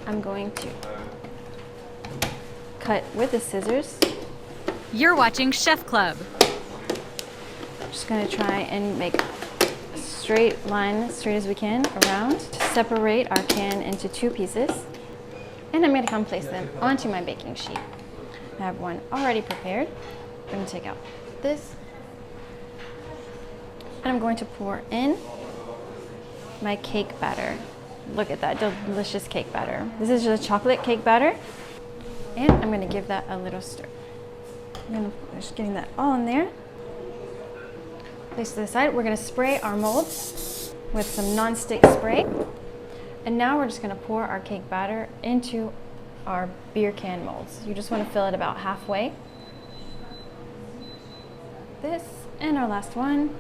I'm going to cut with the scissors. You're watching Chef Club. I'm just going to try and make a straight line, as straight as we can, around to separate our can into 2 pieces. And I'm going to come place them onto my baking sheet. I have one already prepared. I'm going to take out this. And I'm going to pour in my cake batter. Look at that delicious cake batter. This is just chocolate cake batter. And I'm going to give that a little stir. Just getting that all in there. Place to the side. We're going to spray our molds with some non-stick spray. And now we're just going to pour our cake batter into our beer can molds. You just want to fill it about halfway. This, and our last one.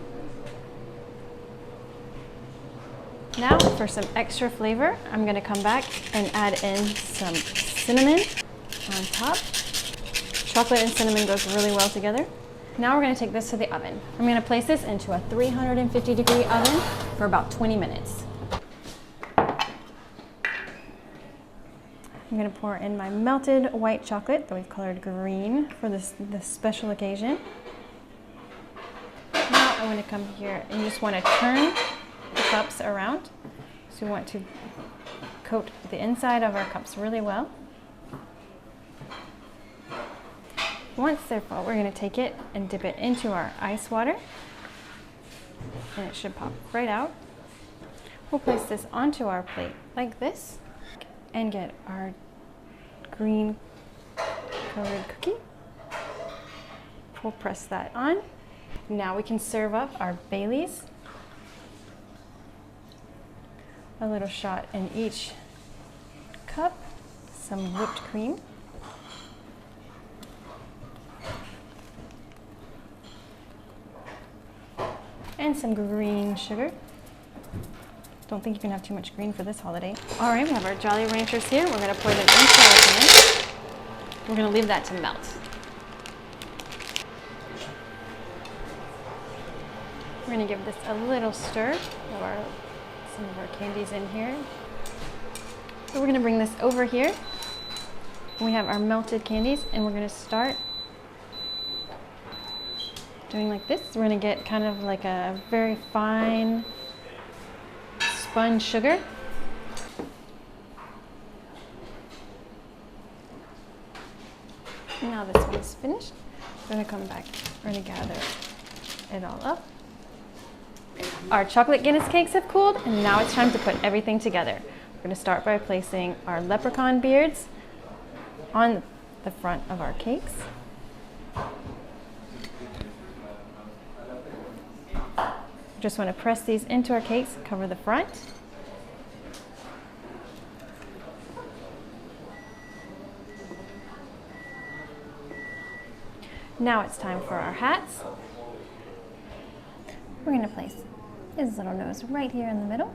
Now for some extra flavor, I'm going to come back and add in some cinnamon on top. Chocolate and cinnamon goes really well together. Now we're going to take this to the oven. I'm going to place this into a 350-degree oven for about 20 minutes. I'm going to pour in my melted white chocolate that we've colored green for this special occasion. Now I'm going to come here and you just want to turn the cups around. So we want to coat the inside of our cups really well. Once they're full, we're going to take it and dip it into our ice water. And it should pop right out. We'll place this onto our plate like this and get our green colored cookie. We'll press that on. Now we can serve up our Baileys. A little shot in each cup, some whipped cream. And some green sugar. Don't think you can have too much green for this holiday. All right, we have our Jolly Ranchers here. We're gonna pour them into our pan. We're gonna leave that to melt. We're gonna give this a little stir of some of our candies in here. So we're gonna bring this over here. We have our melted candies and we're gonna start doing like this. We're gonna get kind of like a very fine spun sugar. Now this one's finished. We're gonna come back, we're gonna gather it all up. Our chocolate Guinness cakes have cooled and now it's time to put everything together. We're gonna start by placing our leprechaun beards on the front of our cakes. Just want to press these into our cakes, cover the front. Now it's time for our hats. We're going to place his little nose right here in the middle.